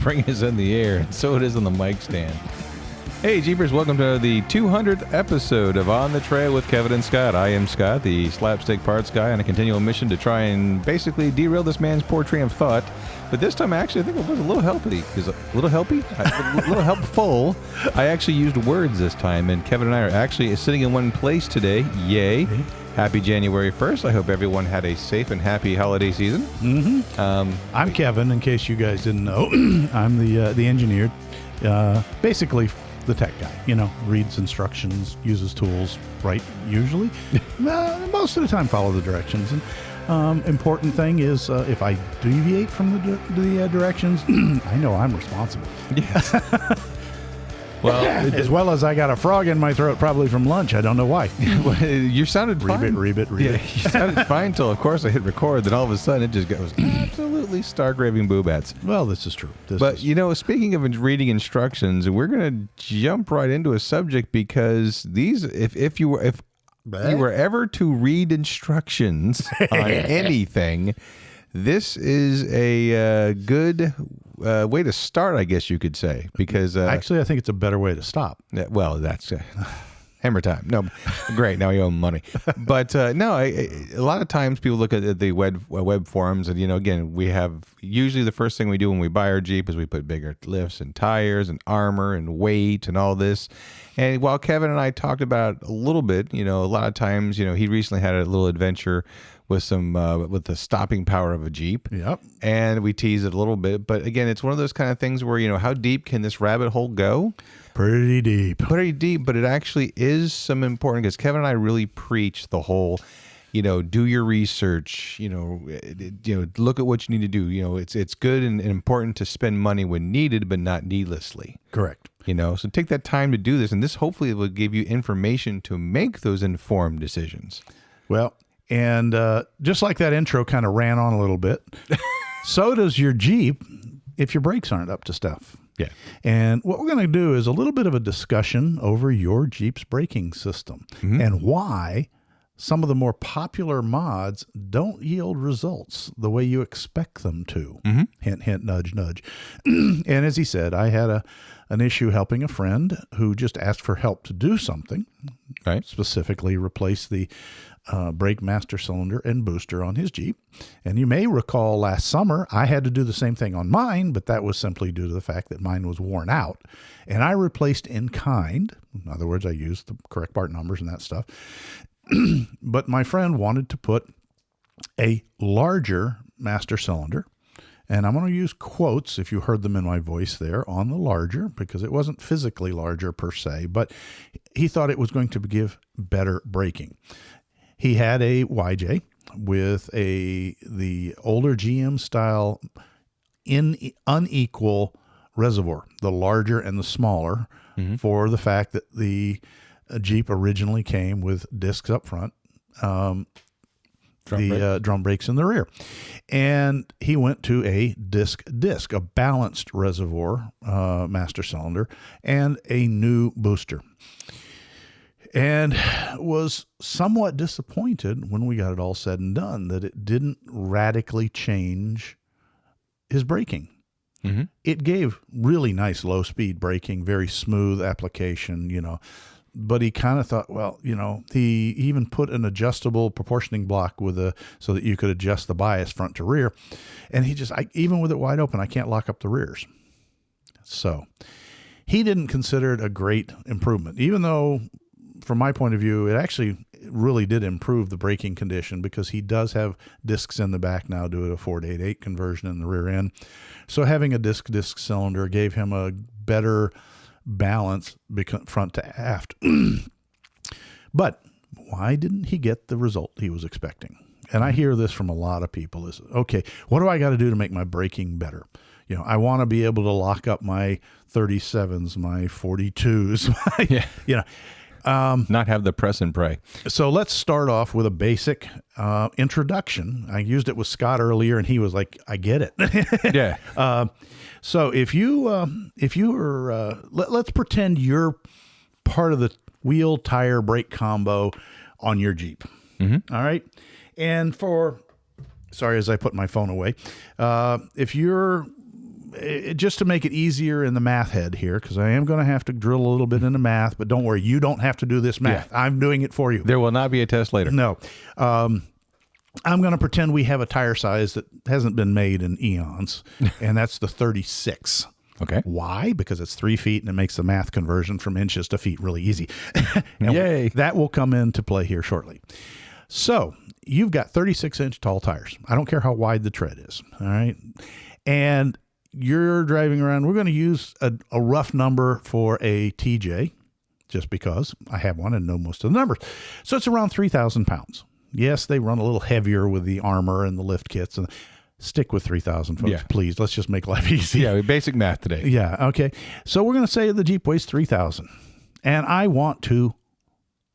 spring is in the air, and so it is on the mic stand. Hey, Jeepers, welcome to the 200th episode of On the Trail with Kevin and Scott. I am Scott, the slapstick parts guy, on a continual mission to try and basically derail this man's poor train of thought. But this time, actually, I think it was a little helpy. A little helpful. I actually used words this time, and Kevin and I are actually sitting in one place today. Yay. Happy January 1st. I hope everyone had a safe and happy holiday season. Mm-hmm. I'm Kevin, in case you guys didn't know. I'm the engineer. Basically, the tech guy, reads instructions, uses tools, right? Usually, most of the time, follow the directions. And important thing is, if I deviate from the directions, I know I'm responsible. Yes. Well, as well as I got a frog in my throat, probably from lunch. I don't know why. You sounded fine. Read it. Yeah, you sounded fine till, of course, I hit record. Then all of a sudden, it just goes absolutely star-graving boobats. Well, this is true. Speaking of reading instructions, we're going to jump right into a subject because if you were ever to read instructions on anything, this is a good way to start, I guess you could say, because actually, I think it's a better way to stop. Well, that's hammer time. No, great. Now you owe money. But a lot of times people look at the web forums, and again, we have usually the first thing we do when we buy our Jeep is we put bigger lifts and tires and armor and weight and all this. And while Kevin and I talked about it a little bit, a lot of times, he recently had a little adventure with with the stopping power of a Jeep. Yep. And we teased it a little bit. But again, it's one of those kind of things where, how deep can this rabbit hole go? Pretty deep, but it actually is some important, because Kevin and I really preach the whole, do your research, look at what you need to do. It's good and important to spend money when needed, but not needlessly. Correct. So take that time to do this, and this hopefully will give you information to make those informed decisions. Well, and just like that intro kind of ran on a little bit, so does your Jeep if your brakes aren't up to stuff. Yeah. And what we're going to do is a little bit of a discussion over your Jeep's braking system and why some of the more popular mods don't yield results the way you expect them to. Hint, hint, nudge, nudge. And as he said, I had an issue helping a friend who just asked for help to do something, right? Specifically replace the brake master cylinder and booster on his Jeep. And you may recall last summer, I had to do the same thing on mine, but that was simply due to the fact that mine was worn out. And I replaced in kind. In other words, I used the correct part numbers and that stuff. But my friend wanted to put a larger master cylinder. And I'm going to use quotes, if you heard them in my voice there, on the larger, because it wasn't physically larger per se, but he thought it was going to give better braking. He had a YJ with the older GM style unequal reservoir, the larger and the smaller, for the fact that the Jeep originally came with discs up front, drum brakes in the rear. And he went to a disc, a balanced reservoir master cylinder, and a new booster. And was somewhat disappointed when we got it all said and done that it didn't radically change his braking. It gave really nice low-speed braking, very smooth application, but he kind of thought, well, he even put an adjustable proportioning block so that you could adjust the bias front to rear. And even with it wide open, I can't lock up the rears. So he didn't consider it a great improvement, even though from my point of view, it actually really did improve the braking condition, because he does have discs in the back now due to a 4-8 conversion in the rear end. So having a disc cylinder gave him a better balance front to aft. But why didn't he get the result he was expecting? And I hear this from a lot of people is, okay, what do I got to do to make my braking better? I want to be able to lock up my 37s, my 42s, not have the press and pray. So let's start off with a basic introduction. I used it with Scott earlier, and he was like, "I get it." Yeah. So if you were, let's pretend you're part of the wheel, tire, brake combo on your Jeep. Mm-hmm. All right. And sorry, as I put my phone away, if you're just to make it easier in the math head here, because I am going to have to drill a little bit into math, but don't worry, you don't have to do this math. Yeah. I'm doing it for you. There will not be a test later. No. I'm going to pretend we have a tire size that hasn't been made in eons, and that's the 36. Okay. Why? Because it's 3 feet, and it makes the math conversion from inches to feet really easy. Yay. That will come into play here shortly. So you've got 36-inch tall tires. I don't care how wide the tread is. All right. And you're driving around. We're going to use a rough number for a TJ, just because I have one and know most of the numbers. So it's around 3,000 pounds. Yes, they run a little heavier with the armor and the lift kits. And stick with 3,000, folks, please. Let's just make life easy. Yeah, basic math today. Yeah, okay. So we're going to say the Jeep weighs 3,000. And I want to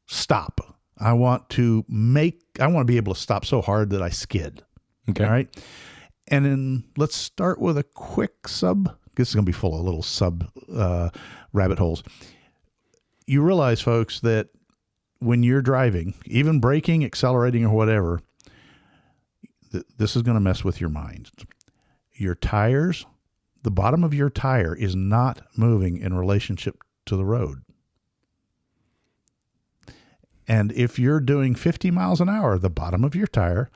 stop. I want to be able to stop so hard that I skid. Okay. All right. And then let's start with a quick sub. This is going to be full of little sub rabbit holes. You realize, folks, that when you're driving, even braking, accelerating, or whatever, this is going to mess with your mind. Your tires, the bottom of your tire is not moving in relationship to the road. And if you're doing 50 miles an hour, the bottom of your tire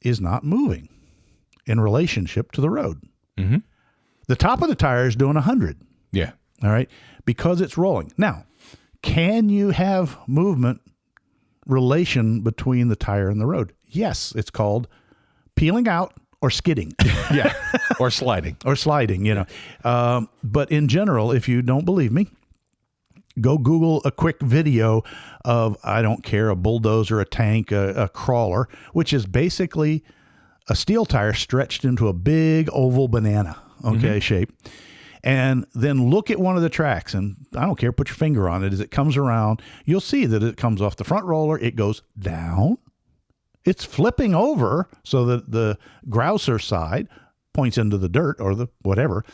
is not moving in relationship to the road. Mm-hmm. The top of the tire is doing 100. Yeah. All right. Because it's rolling. Now, can you have movement relation between the tire and the road? Yes. It's called peeling out or skidding. Yeah. Or sliding. Or sliding, you know. But in general, if you don't believe me, go Google a quick video of, I don't care, a bulldozer, a tank, a crawler, which is basically a steel tire stretched into a big oval banana, shape. And then look at one of the tracks, and I don't care, put your finger on it. As it comes around, you'll see that it comes off the front roller. It goes down. It's flipping over so that the grouser side points into the dirt or the whatever.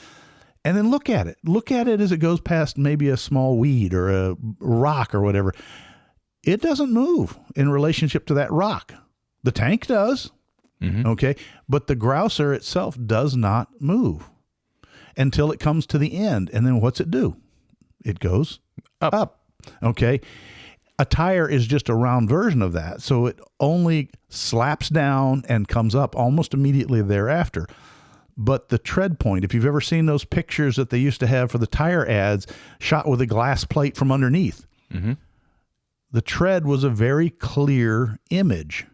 And then look at it. Look at it as it goes past maybe a small weed or a rock or whatever. It doesn't move in relationship to that rock. The tank does. Mm-hmm. Okay. But the grouser itself does not move until it comes to the end. And then what's it do? It goes up. Okay. A tire is just a round version of that. So it only slaps down and comes up almost immediately thereafter. But the tread point, if you've ever seen those pictures that they used to have for the tire ads shot with a glass plate from underneath, the tread was a very clear image.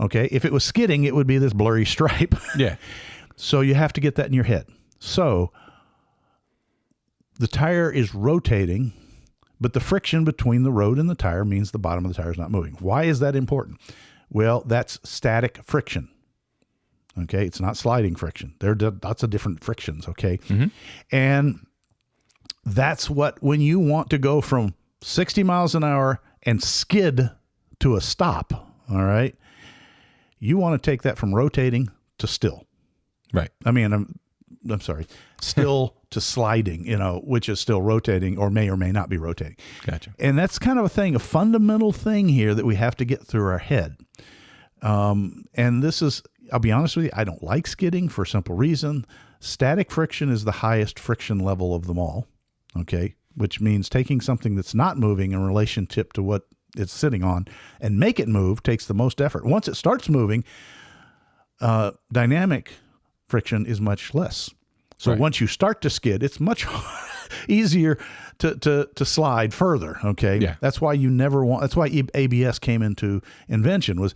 Okay. If it was skidding, it would be this blurry stripe. Yeah. So you have to get that in your head. So the tire is rotating, but the friction between the road and the tire means the bottom of the tire is not moving. Why is that important? Well, that's static friction. Okay. It's not sliding friction. There are lots of different frictions. Okay. Mm-hmm. And that's what, when you want to go from 60 miles an hour and skid to a stop. All right. You want to take that from rotating to still. Right. I mean, I'm sorry, still to sliding, which is still rotating or may not be rotating. Gotcha. And that's kind of a fundamental thing here that we have to get through our head. And this is, I'll be honest with you, I don't like skidding for a simple reason. Static friction is the highest friction level of them all. Okay. Which means taking something that's not moving in relationship to what it's sitting on and make it move takes the most effort. Once it starts moving, dynamic friction is much less. So once you start to skid, it's much easier to slide further. Okay. Yeah. That's why that's why ABS came into invention, was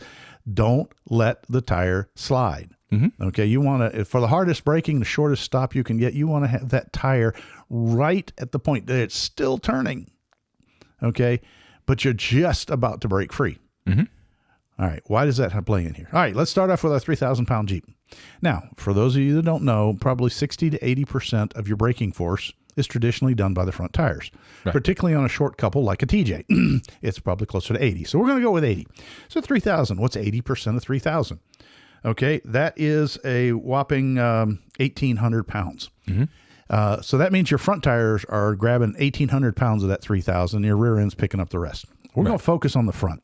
don't let the tire slide. Mm-hmm. Okay. You want to, for the hardest braking, the shortest stop you can get, you want to have that tire right at the point that it's still turning. Okay. But you're just about to break free. Mm-hmm. All right. Why does that play in here? All right. Let's start off with our 3,000 pound Jeep. Now, for those of you that don't know, probably 60 to 80% of your braking force is traditionally done by the front tires, particularly on a short couple like a TJ. It's probably closer to 80. So we're going to go with 80. So 3,000. What's 80% of 3,000? Okay. That is a whopping 1,800 pounds. Mm-hmm. So that means your front tires are grabbing 1,800 pounds of that 3,000. Your rear end's picking up the rest. We're going to focus on the front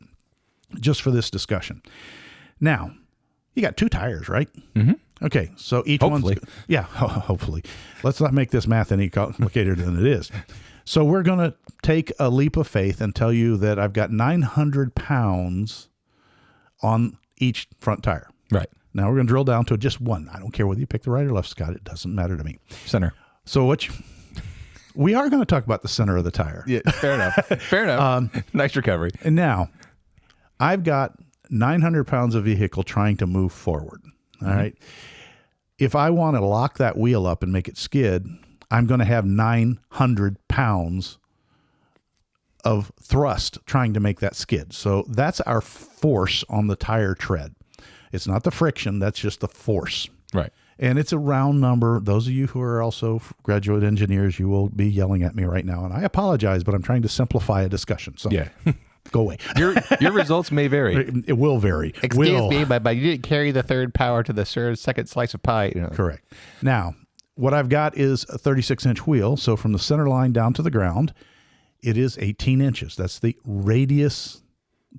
just for this discussion. Now, you got two tires, right? Mm-hmm. Okay, so each Hopefully. one's... Yeah, hopefully. Let's not make this math any complicated than it is. So we're going to take a leap of faith and tell you that I've got 900 pounds on each front tire. Right. Now we're going to drill down to just one. I don't care whether you pick the right or left, Scott. It doesn't matter to me. Center. So we are going to talk about the center of the tire. Yeah, fair enough. Fair enough. Nice recovery. And now, I've got 900 pounds of vehicle trying to move forward. All right. If I want to lock that wheel up and make it skid, I'm going to have 900 pounds of thrust trying to make that skid. So that's our force on the tire tread. It's not the friction. That's just the force. Right. And it's a round number. Those of you who are also graduate engineers, you will be yelling at me right now. And I apologize, but I'm trying to simplify a discussion. So Yeah. go away. Your results may vary. It will vary. Excuse me, but you didn't carry the third power to the second slice of pie. You know. Correct. Now, what I've got is a 36-inch wheel. So from the center line down to the ground, it is 18 inches. That's the radius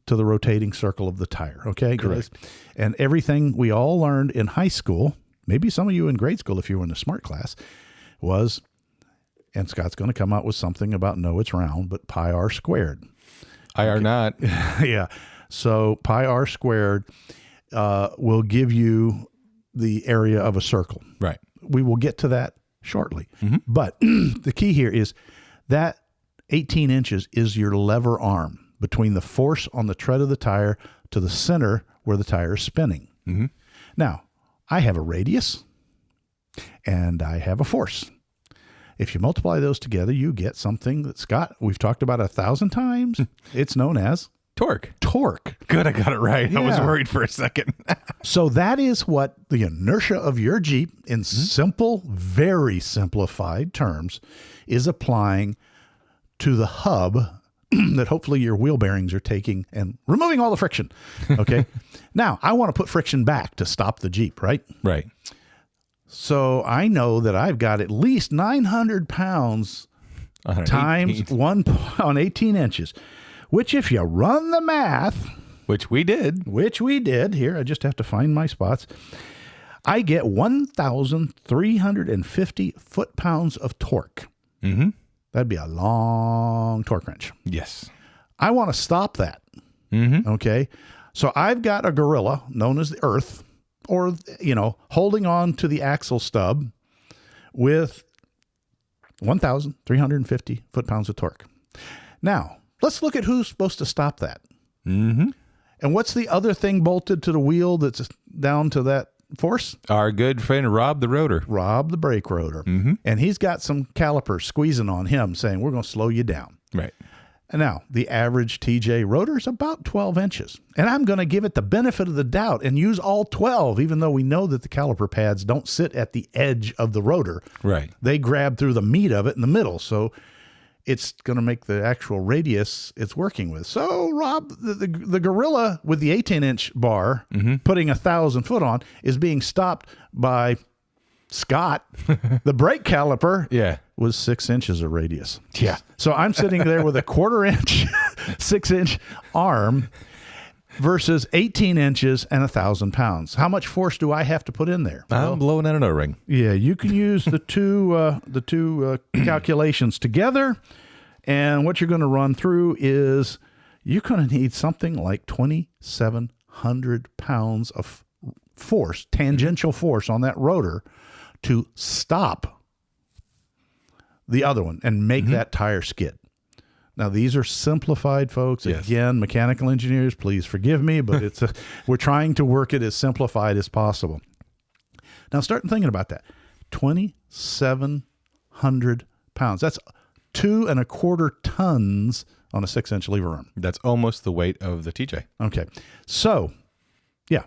to the rotating circle of the tire. Okay? Correct. And everything we all learned in high school, maybe some of you in grade school if you were in the smart class, was, and Scott's going to come out with something about no, it's round, but pi r squared. I are not. Yeah. So pi r squared will give you the area of a circle. Right. We will get to that shortly. But the key here is that 18 inches is your lever arm between the force on the tread of the tire to the center where the tire is spinning. Now, I have a radius and I have a force. If you multiply those together, you get something that, Scott, we've talked about 1,000 times. It's known as Torque. torque. Good, I got it right. I was Yeah. worried for a second. So that is what the inertia of your Jeep, in simple, very simplified terms, is applying to the hub that hopefully your wheel bearings are taking and removing all the friction. Okay. Now, I want to put friction back to stop the Jeep, right? Right. So I know that I've got at least 900 pounds times 18. one on 18 inches, which if you run the math, Which we did. here, I just have to find my spots, I get 1,350 foot-pounds of torque. That'd be a long torque wrench. Yes. I want to stop that. Okay. So I've got a gorilla known as the Earth, or, holding on to the axle stub with 1,350 foot-pounds of torque. Now, let's look at who's supposed to stop that. And what's the other thing bolted to the wheel that's down to that force? Our good friend Rob the rotor. Rob the brake rotor. And he's got some calipers squeezing on him saying, we're going to slow you down. Right. And now, the average TJ rotor is about 12 inches. And I'm going to give it the benefit of the doubt and use all 12, even though we know that the caliper pads don't sit at the edge of the rotor. Right. They grab through the meat of it in the middle. So it's going to make the actual radius it's working with. So, Rob, the gorilla with the 18-inch bar putting 1,000 foot on is being stopped by Scott. The brake caliper was 6 inches of radius. Yeah. So I'm sitting there with a 1/4 inch, 6-inch arm versus 18 inches and 1,000 pounds. How much force do I have to put in there? I'm blowing out an O-ring. Yeah, you can use the two calculations together, and what you're going to run through is you're going to need something like 2,700 pounds of force, tangential force on that rotor to stop the other one and make that tire skid. Now, these are simplified, folks. Yes. Again, mechanical engineers, please forgive me, but we're trying to work it as simplified as possible. Now, start thinking about that. 2,700 pounds. That's 2.25 tons on a 6-inch lever arm. That's almost the weight of the TJ. Okay. So, yeah.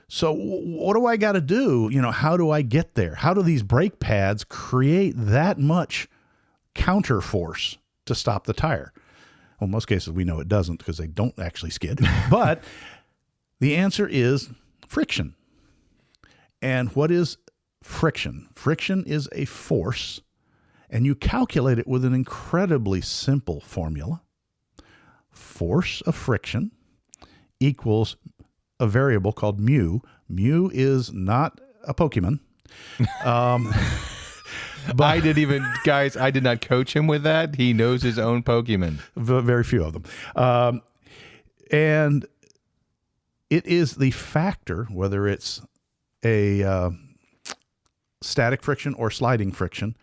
So what do I got to do? How do I get there? How do these brake pads create that much counter force to stop the tire? Well, in most cases, we know it doesn't because they don't actually skid. But the answer is friction. And what is friction? Friction is a force, and you calculate it with an incredibly simple formula. Force of friction equals a variable called mu. Mu is not a Pokemon. But I did not coach him with that. He knows his own Pokemon. Very few of them. And it is the factor, whether it's a static friction or sliding friction,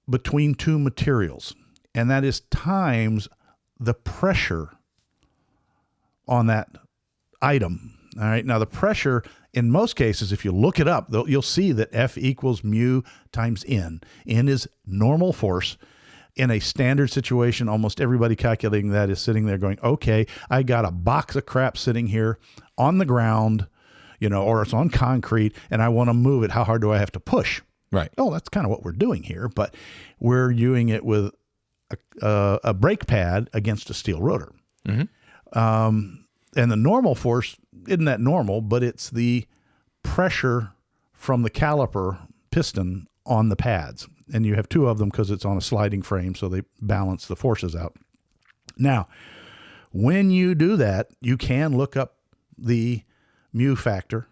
between two materials. And that is times the pressure on that item. All right. Now, the pressure, in most cases, if you look it up, you'll see that F equals mu times N. N is normal force. In a standard situation, almost everybody calculating that is sitting there going, okay, I got a box of crap sitting here on the ground, or it's on concrete, and I want to move it. How hard do I have to push? Right. Oh, that's kind of what we're doing here, but we're doing it with a brake pad against a steel rotor. And the normal force isn't that normal, but it's the pressure from the caliper piston on the pads. And you have two of them because it's on a sliding frame, so they balance the forces out. Now, when you do that, you can look up the mu factor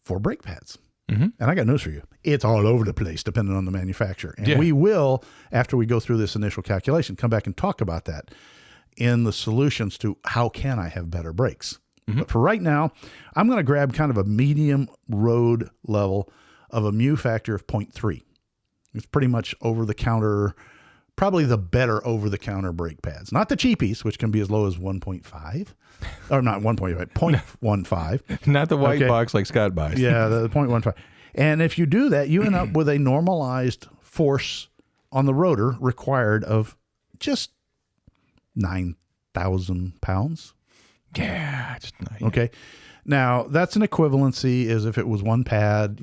for brake pads. And I got news for you. It's all over the place depending on the manufacturer. And we will, after we go through this initial calculation, come back and talk about that in the solutions to how can I have better brakes. But for right now, I'm going to grab kind of a medium road level of a mu factor of 0.3. It's pretty much over-the-counter, probably the better over-the-counter brake pads. Not the cheapies, which can be as low as 1.5. Or not 1.5, 0.15. Not the white box like Scott buys. Yeah, the 0.15. And if you do that, you end up with a normalized force on the rotor required of just 9,000 pounds. Yeah. Okay. Now, that's an equivalency as if it was one pad,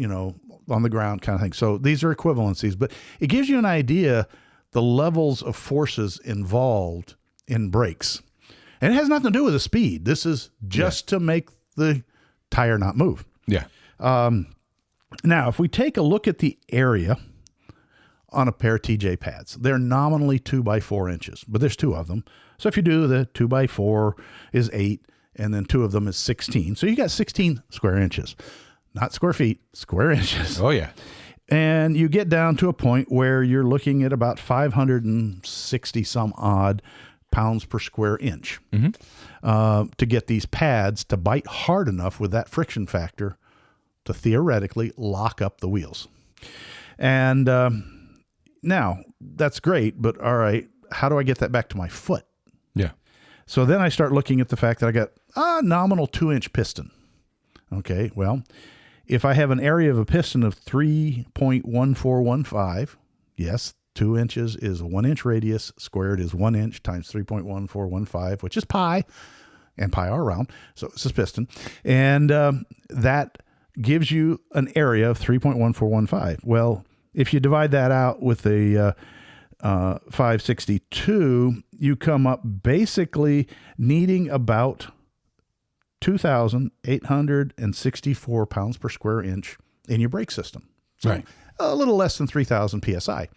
on the ground kind of thing. So these are equivalencies, but it gives you an idea the levels of forces involved in brakes. And it has nothing to do with the speed. This is just to make the tire not move. Yeah. Now, if we take a look at the area on a pair of TJ pads, they're nominally 2x4 inches, but there's two of them. So if you do the 2x4 is 8, and then two of them is 16. So you got 16 square inches, not square feet, square inches. Oh, yeah. And you get down to a point where you're looking at about 560 some odd pounds per square inch to get these pads to bite hard enough with that friction factor to theoretically lock up the wheels. And now that's great, but all right, how do I get that back to my foot? Yeah. So then I start looking at the fact that I got a nominal 2-inch piston. Okay, well, if I have an area of a piston of 3.1415, yes, 2 inches is a 1 inch radius, squared is 1 inch times 3.1415, which is pi, and pi are round, so it's a piston. And that gives you an area of 3.1415. Well, if you divide that out with a 562, you come up basically needing about 2,864 pounds per square inch in your brake system. So a little less than 3,000 PSI,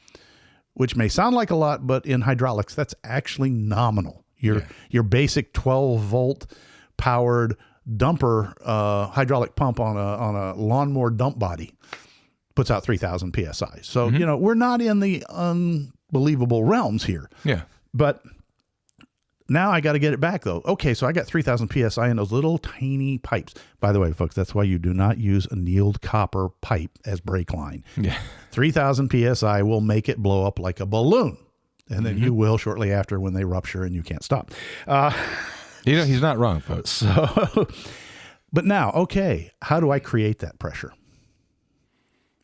which may sound like a lot, but in hydraulics, that's actually nominal. Your basic 12-volt powered dumper hydraulic pump on a lawnmower dump body puts out 3,000 PSI. So, we're not in the unbelievable realms here. Yeah. But now I got to get it back, though. Okay, so I got 3,000 PSI in those little tiny pipes. By the way, folks, that's why you do not use a annealed copper pipe as brake line. Yeah. 3,000 PSI will make it blow up like a balloon. And then you will shortly after when they rupture and you can't stop. He's not wrong, folks. So, but now, okay, how do I create that pressure?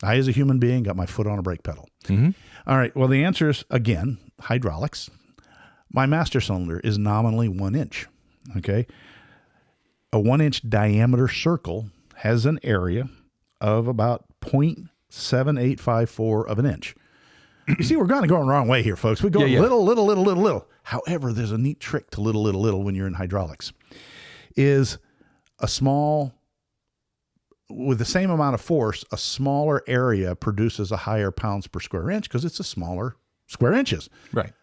I, as a human being, got my foot on a brake pedal. All right, well, the answer is, again, hydraulics. My master cylinder is nominally 1 inch, okay? A 1 inch diameter circle has an area of about 0.7854 of an inch. You see, we're kind of going the wrong way here, folks. We go little. However, there's a neat trick to little when you're in hydraulics. Is a small, with the same amount of force, a smaller area produces a higher pounds per square inch because it's a smaller square inches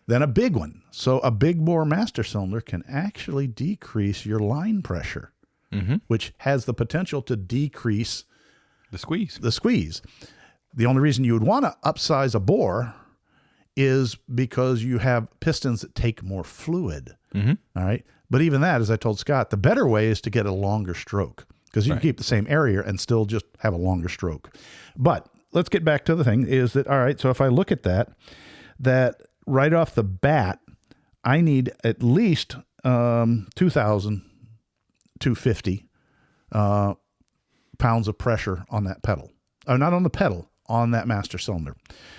than a big one. So a big bore master cylinder can actually decrease your line pressure, which has the potential to decrease The squeeze. The squeeze. The only reason you would want to upsize a bore is because you have pistons that take more fluid. Mm-hmm. All right. But even that, as I told Scott, the better way is to get a longer stroke, because you can keep the same area and still just have a longer stroke. But let's get back to the thing is that, all right, so if I look at that right off the bat, I need at least 2,250 pounds of pressure on that pedal. Not on the pedal, on that master cylinder.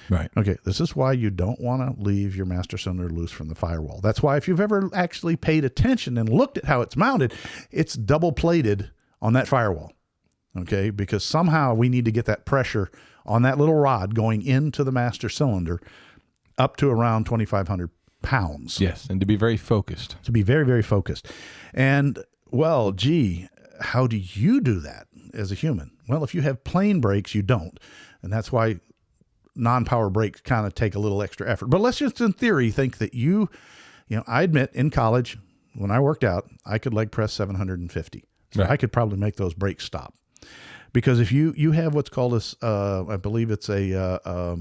Right. Okay, this is why you don't want to leave your master cylinder loose from the firewall. That's why if you've ever actually paid attention and looked at how it's mounted, it's double plated on that firewall. Okay, because somehow we need to get that pressure on that little rod going into the master cylinder up to around 2,500 pounds. Yes, and to be very focused. To be very, very focused. And, well, gee, how do you do that as a human? Well, if you have plain brakes, you don't. And that's why non-power brakes kind of take a little extra effort. But let's just, in theory, think that you know, I admit in college, when I worked out, I could leg press 750. So I could probably make those brakes stop. Because if you have what's called I believe it's a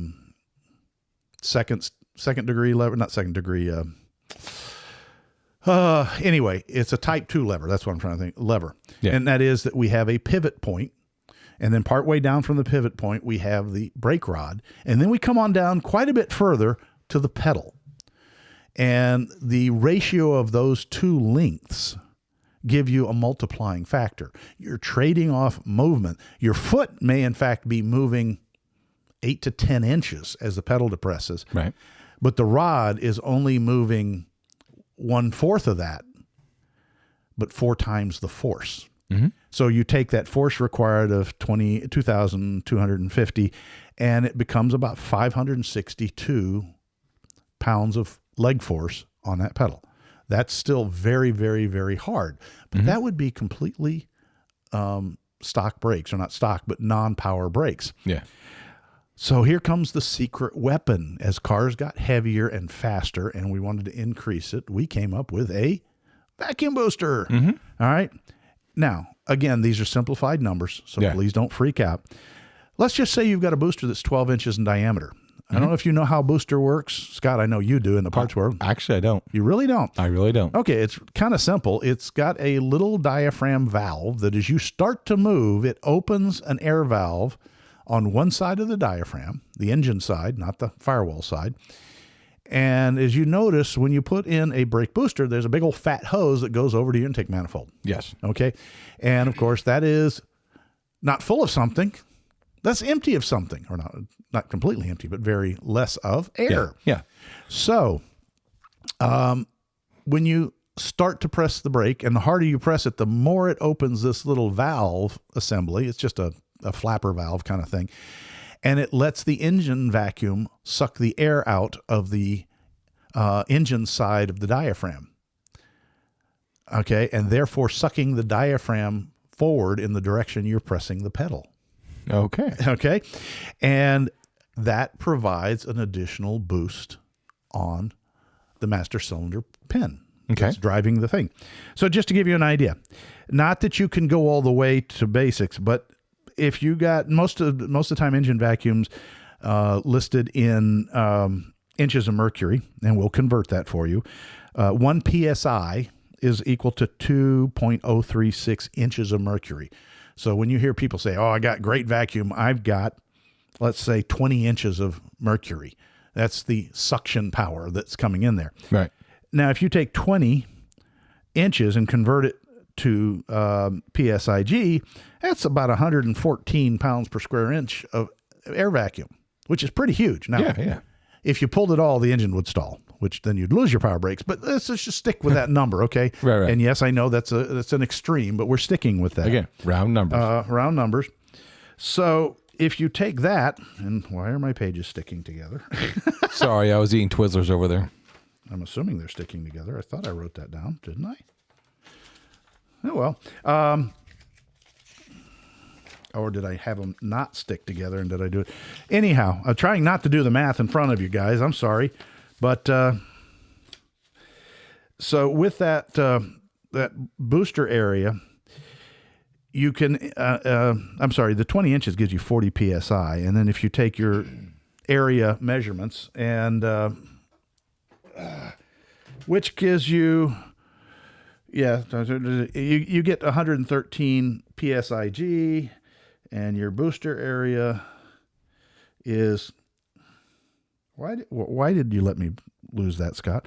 second degree lever, not second degree. Anyway, it's a type 2 lever. That's what I'm trying to think. Lever. Yeah. And that is that we have a pivot point. And then partway down from the pivot point, we have the brake rod. And then we come on down quite a bit further to the pedal. And the ratio of those two lengths give you a multiplying factor. You're trading off movement. Your foot may, in fact, be moving 8 to 10 inches as the pedal depresses. Right. But the rod is only moving 1/4 of that, but 4 times the force. Mm-hmm. So you take that force required of 2,250, and it becomes about 562 pounds of leg force on that pedal. That's still very, very, very hard. But that would be completely stock brakes, or not stock, but non-power brakes. Yeah. So here comes the secret weapon. As cars got heavier and faster and we wanted to increase it, we came up with a vacuum booster. Mm-hmm. All right. Now, again, these are simplified numbers, so please don't freak out. Let's just say you've got a booster that's 12 inches in diameter. I don't know if you know how a booster works. Scott, I know you do in the parts world. Actually, I don't. You really don't? I really don't. Okay, it's kind of simple. It's got a little diaphragm valve that as you start to move, it opens an air valve on one side of the diaphragm, the engine side, not the firewall side. And as you notice, when you put in a brake booster, there's a big old fat hose that goes over to your intake manifold. Yes. Okay. And of course, that is not full of something. That's empty of something, or not completely empty, but very less of air. Yeah. So when you start to press the brake, and the harder you press it, the more it opens this little valve assembly. It's just a flapper valve kind of thing. And it lets the engine vacuum suck the air out of the engine side of the diaphragm. Okay. And therefore sucking the diaphragm forward in the direction you're pressing the pedal. Okay. Okay. And that provides an additional boost on the master cylinder pin. Okay. That's driving the thing. So just to give you an idea, not that you can go all the way to basics, but if you got most of the time engine vacuums listed in inches of mercury, and we'll convert that for you. 1 PSI is equal to 2.036 inches of mercury. So when you hear people say, oh, I got great vacuum, I've got, let's say, 20 inches of mercury. That's the suction power that's coming in there. Right. Now, if you take 20 inches and convert it to PSIG, that's about 114 pounds per square inch of air vacuum, which is pretty huge. Now, if you pulled it all, the engine would stall, which then you'd lose your power brakes. But let's just stick with that number, okay? Right. And yes, I know that's an extreme, but we're sticking with that. Again, round numbers. Round numbers. So if you take that, and why are my pages sticking together? Sorry, I was eating Twizzlers over there. I'm assuming they're sticking together. I thought I wrote that down, didn't I? Oh, well. Or did I have them not stick together, and did I do it? Anyhow, I'm trying not to do the math in front of you guys. I'm sorry. But so with that booster area, you can, I'm sorry, the 20 inches gives you 40 PSI. And then if you take your area measurements and, which gives you, you get 113 PSIG, and your booster area is, why did you let me lose that, Scott?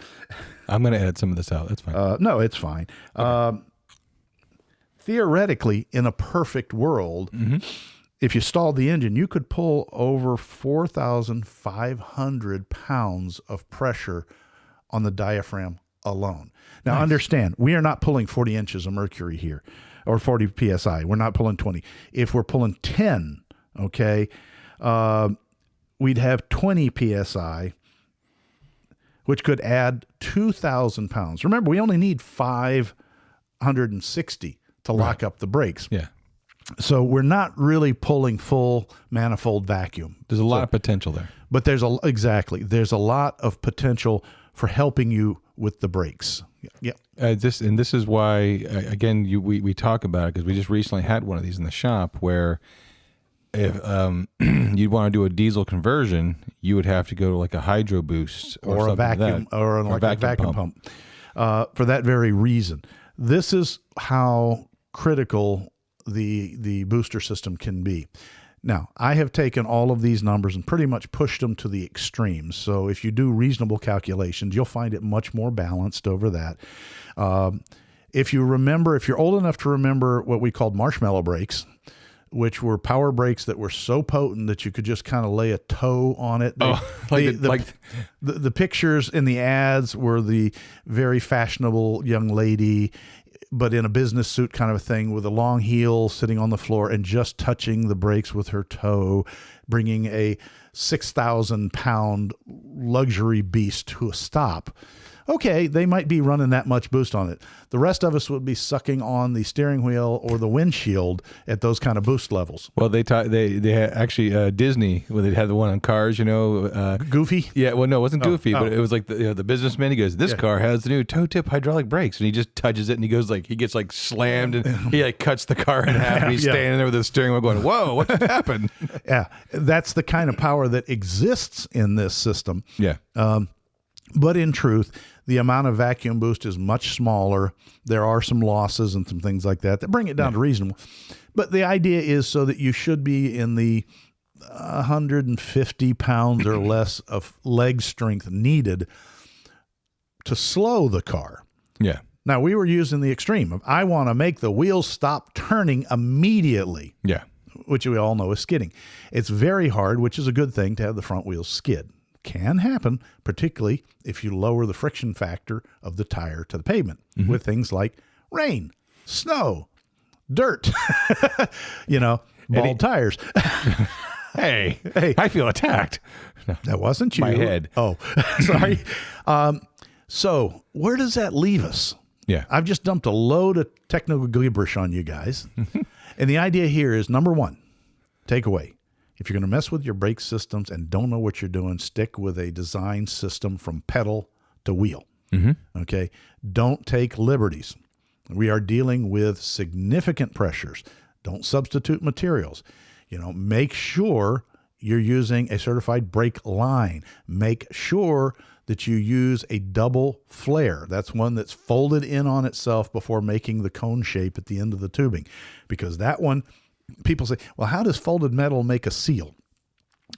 I'm going to edit some of this out. That's fine. No, it's fine. Okay. Theoretically, in a perfect world, if you stalled the engine, you could pull over 4,500 pounds of pressure on the diaphragm alone. Now, understand, we are not pulling 40 inches of mercury here, or 40 PSI. We're not pulling 20. If we're pulling 10, okay, we'd have 20 PSI, which could add 2,000 pounds. Remember, we only need 560 to lock up the brakes. Yeah. So we're not really pulling full manifold vacuum. There's a lot of potential there. But there's a lot of potential for helping you with the brakes. Yeah. This is why, again, we talk about it because we just recently had one of these in the shop where if you'd want to do a diesel conversion, you would have to go to like a hydro boost or a vacuum or like a vacuum pump. For that very reason. This is how critical the booster system can be. Now, I have taken all of these numbers and pretty much pushed them to the extremes. So if you do reasonable calculations, you'll find it much more balanced over that. If you're old enough to remember what we called marshmallow brakes, which were power brakes that were so potent that you could just kind of lay a toe on it. The pictures in the ads were the very fashionable young lady, but in a business suit kind of a thing with a long heel sitting on the floor and just touching the brakes with her toe, bringing a 6,000-pound luxury beast to a stop. Okay, they might be running that much boost on it. The rest of us would be sucking on the steering wheel or the windshield at those kind of boost levels. Well, they had actually Disney, when they had the one on cars, Goofy? Yeah, well, no, it wasn't Goofy, but it was like the businessman. He goes, this car has the new toe tip hydraulic brakes, and he just touches it, and he goes he gets slammed, and he cuts the car in half, and he's standing there with the steering wheel going, whoa, what just happened? Yeah, that's the kind of power that exists in this system. Yeah. But in truth, the amount of vacuum boost is much smaller. There are some losses and some things like that bring it down to reasonable. But the idea is so that you should be in the 150 pounds or less of leg strength needed to slow the car. Yeah. Now, we were using the extreme. I want to make the wheels stop turning immediately. Yeah. Which we all know is skidding. It's very hard, which is a good thing, to have the front wheels skid. Can happen, particularly if you lower the friction factor of the tire to the pavement with things like rain, snow, dirt, bald tires. Hey, I feel attacked. No, that wasn't you. My head. Oh, sorry. So where does that leave us? Yeah. I've just dumped a load of technical gibberish on you guys. And the idea here is, number one, takeaway. If you're going to mess with your brake systems and don't know what you're doing, stick with a design system from pedal to wheel. Okay? Don't take liberties. We are dealing with significant pressures. Don't substitute materials. Make sure you're using a certified brake line. Make sure that you use a double flare. That's one that's folded in on itself before making the cone shape at the end of the tubing. Because that one, people say, well, how does folded metal make a seal?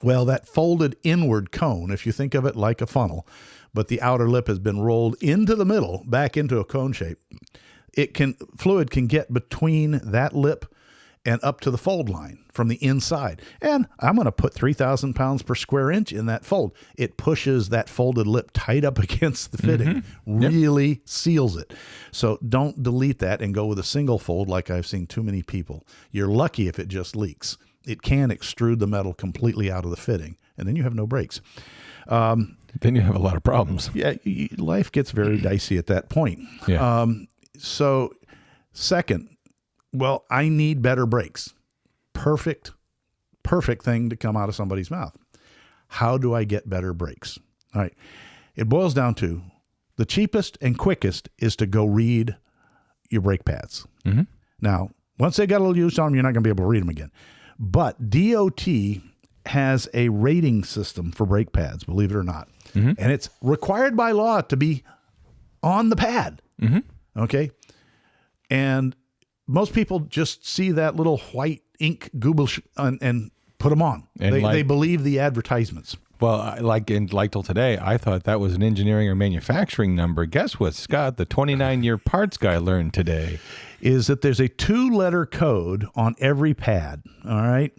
Well, that folded inward cone, if you think of it like a funnel, but the outer lip has been rolled into the middle, back into a cone shape, fluid can get between that lip and up to the fold line from the inside. And I'm going to put 3,000 pounds per square inch in that fold. It pushes that folded lip tight up against the fitting, really seals it. So don't delete that and go with a single fold like I've seen too many people. You're lucky if it just leaks. It can extrude the metal completely out of the fitting, and then you have no brakes. Then you have a lot of problems. Yeah, life gets very dicey at that point. Yeah. So second, well, I need better brakes. Perfect thing to come out of somebody's mouth. How do I get better brakes? All right. It boils down to the cheapest and quickest is to go read your brake pads. Now, Once they got a little use on them, you're not going to be able to read them again. But DOT has a rating system for brake pads, believe it or not. And it's required by law to be on the pad. Okay. And most people just see that little white ink google and put them on. And they believe the advertisements. Well, like till today, I thought that was an engineering or manufacturing number. Guess what, Scott? The 29-year parts guy learned today is that there's a 2-letter code on every pad. All right.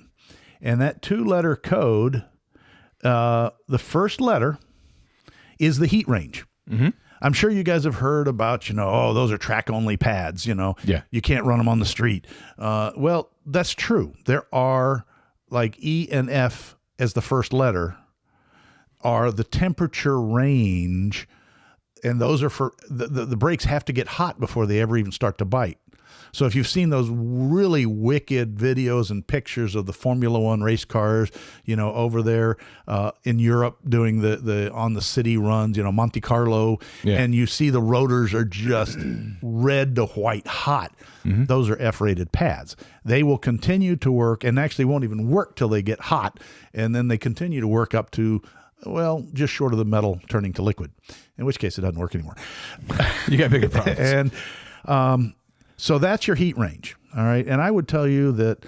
And that 2-letter code, the first letter is the heat range. I'm sure you guys have heard about, those are track-only pads, Yeah. You can't run them on the street. Well, that's true. There are, like E and F as the first letter, are the temperature range, and those are for, the brakes have to get hot before they ever even start to bite. So if you've seen those really wicked videos and pictures of the Formula One race cars, over there in Europe doing the on the city runs, Monte Carlo, and you see the rotors are just red to white hot. Those are F-rated pads. They will continue to work and actually won't even work till they get hot, and then they continue to work up to, well, just short of the metal turning to liquid, in which case it doesn't work anymore. You got bigger problems. And so that's your heat range. All right. And I would tell you that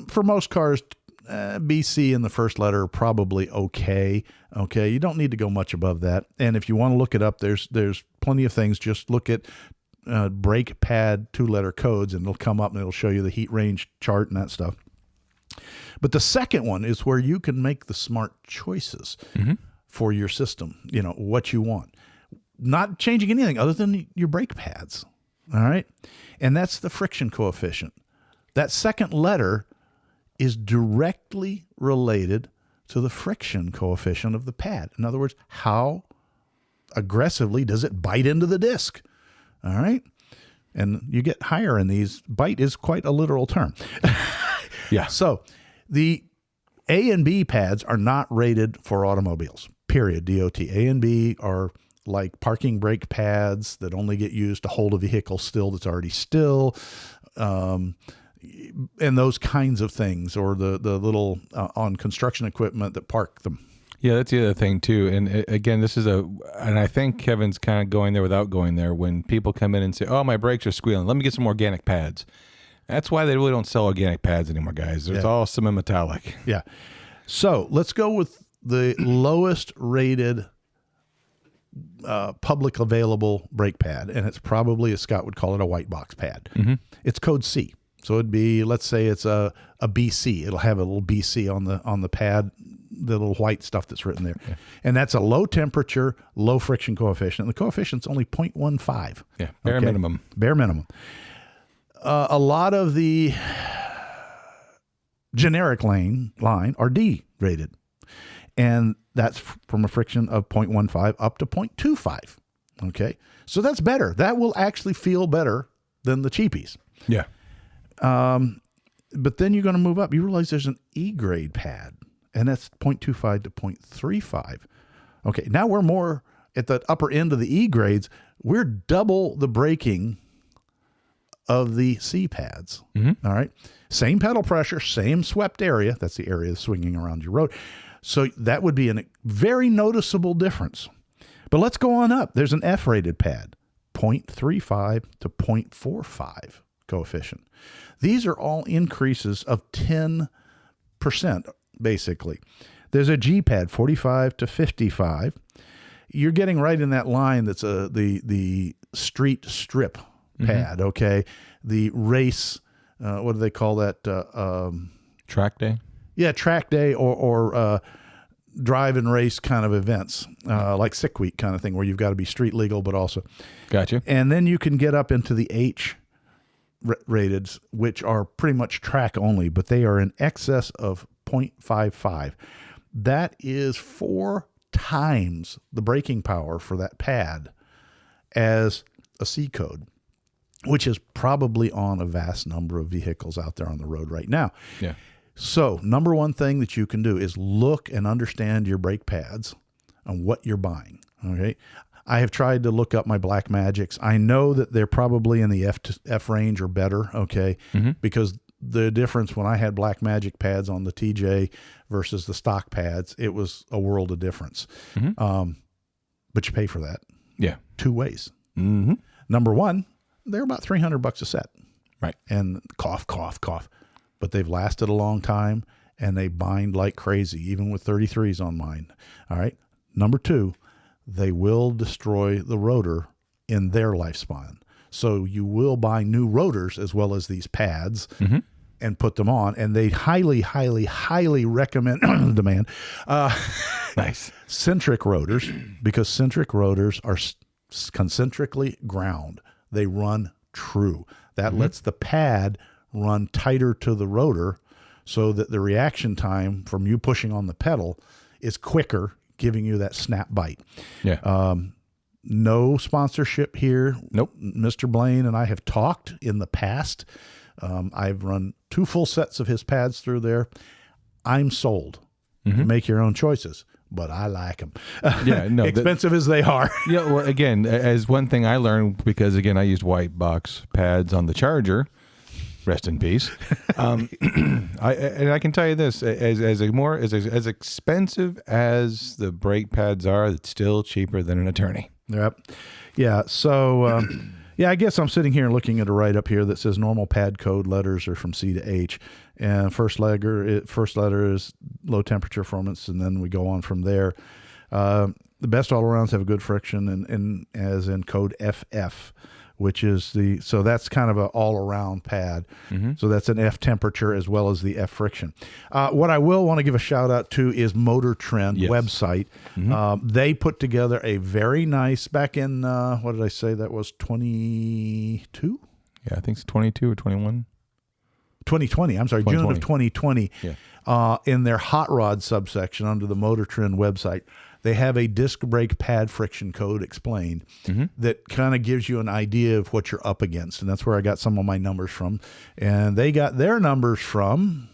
for most cars, BC in the first letter are probably okay. Okay. You don't need to go much above that. And if you want to look it up, there's plenty of things. Just look at brake pad 2-letter codes and it'll come up and it'll show you the heat range chart and that stuff. But the second one is where you can make the smart choices for your system, what you want. Not changing anything other than your brake pads. All right. And that's the friction coefficient. That second letter is directly related to the friction coefficient of the pad. In other words, how aggressively does it bite into the disc? All right. And you get higher in these. Bite is quite a literal term. Yeah. So the A and B pads are not rated for automobiles, period. DOT. A and B are like parking brake pads that only get used to hold a vehicle still that's already still, and those kinds of things, or the little on construction equipment that park them. Yeah, that's the other thing too. And again, and I think Kevin's kind of going there without going there. When people come in and say, "Oh, my brakes are squealing. Let me get some organic pads." That's why they really don't sell organic pads anymore, guys. It's all semi-metallic. Yeah. So let's go with the lowest rated public available brake pad, and it's probably, as Scott would call it, a white box pad. It's code C. So it'd be, let's say it's a BC. It'll have a little BC on the pad, the little white stuff that's written there. Yeah. And that's a low temperature, low friction coefficient. And the coefficient's only 0.15. Yeah, bare minimum. Bare minimum. A lot of the generic line are D rated. And that's from a friction of 0.15 up to 0.25. Okay. So that's better. That will actually feel better than the cheapies. Yeah. But then you're going to move up. You realize there's an E grade pad, and that's 0.25 to 0.35. Okay. Now we're more at the upper end of the E grades. We're double the braking of the C pads. All right. Same pedal pressure, same swept area. That's the area swinging around your road. So that would be a very noticeable difference. But let's go on up. There's an F-rated pad, 0.35 to 0.45 coefficient. These are all increases of 10%, basically. There's a G pad, 45 to 55. You're getting right in that line that's the street strip pad, okay? The race, what do they call that? Track day? Yeah, track day or drive and race kind of events, like Sick Week kind of thing, where you've got to be street legal, but also. Gotcha. And then you can get up into the H rateds, which are pretty much track only, but they are in excess of 0.55. That is 4 times the braking power for that pad as a C code, which is probably on a vast number of vehicles out there on the road right now. Yeah. So number one thing that you can do is look and understand your brake pads and what you're buying. Okay. I have tried to look up my Black Magics. I know that they're probably in the F range or better, okay? Because the difference when I had Black Magic pads on the TJ versus the stock pads, it was a world of difference. But you pay for that. Yeah. 2 ways. Number one, they're about $300 a set. Right. And cough. But they've lasted a long time, and they bind like crazy, even with 33s on mine. All right. Number two, they will destroy the rotor in their lifespan. So you will buy new rotors as well as these pads and put them on. And they highly, highly, highly recommend demand Nice. centric rotors, because centric rotors are concentrically ground. They run true. That lets the pad run tighter to the rotor so that the reaction time from you pushing on the pedal is quicker, giving you that snap bite. Yeah. No sponsorship here. Nope. Mr. Blaine and I have talked in the past. I've run 2 full sets of his pads through there. I'm sold. Make your own choices, but I like them. Yeah, no, expensive as they are. Yeah, well, again, as one thing I learned, because again, I used white box pads on the Charger. Rest in peace. I can tell you this: as expensive as the brake pads are, it's still cheaper than an attorney. Yep. Yeah. So, I guess I'm sitting here looking at a write-up here that says normal pad code letters are from C to H, and first letter is low temperature performance, and then we go on from there. The best all-arounds have a good friction, and as in code FF, which is so that's kind of an all-around pad. So that's an F temperature as well as the F friction. What I will want to give a shout out to is Motor Trend website. They put together a very nice, back in, what did I say? That was 22? Yeah, I think it's 22 or 21. 2020. I'm sorry, 2020. June of 2020. Yeah. In their hot rod subsection under the Motor Trend website, they have a disc brake pad friction code explained that kind of gives you an idea of what you're up against. And that's where I got some of my numbers from. And they got their numbers from,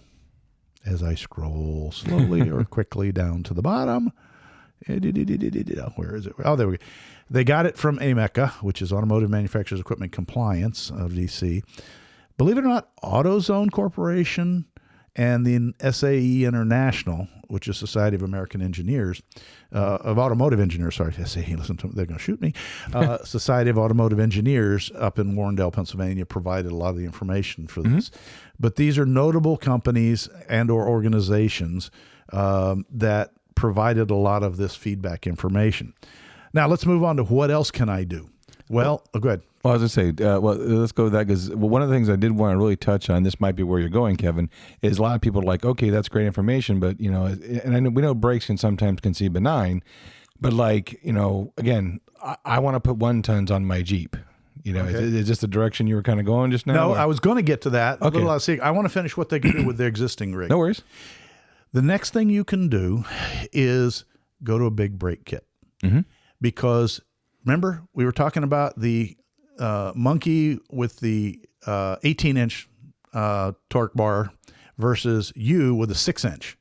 as I scroll slowly or quickly down to the bottom. Where is it? Oh, there we go. They got it from AMECA, which is Automotive Manufacturers Equipment Compliance of DC. Believe it or not, AutoZone Corporation and the SAE International, which is Society of American Engineers, of Automotive Engineers, sorry, SAE, listen to them, they're going to shoot me. Society of Automotive Engineers up in Warrendale, Pennsylvania, provided a lot of the information for this. But these are notable companies and or organizations that provided a lot of this feedback information. Now, let's move on to what else can I do? Well, go ahead. Well, I was going to say, let's go with that, because one of the things I did want to really touch on, this might be where you're going, Kevin, is a lot of people are like, okay, that's great information, but, and I know we know brakes can sometimes be benign, but again, I want to put 1 tons on my Jeep. Is this the direction you were kind of going just now? No, or? I was going to get to that. Okay. I want to finish what they can do with their existing rig. No worries. The next thing you can do is go to a big brake kit. Because remember, we were talking about the monkey with the 18-inch torque bar versus you with a 6-inch.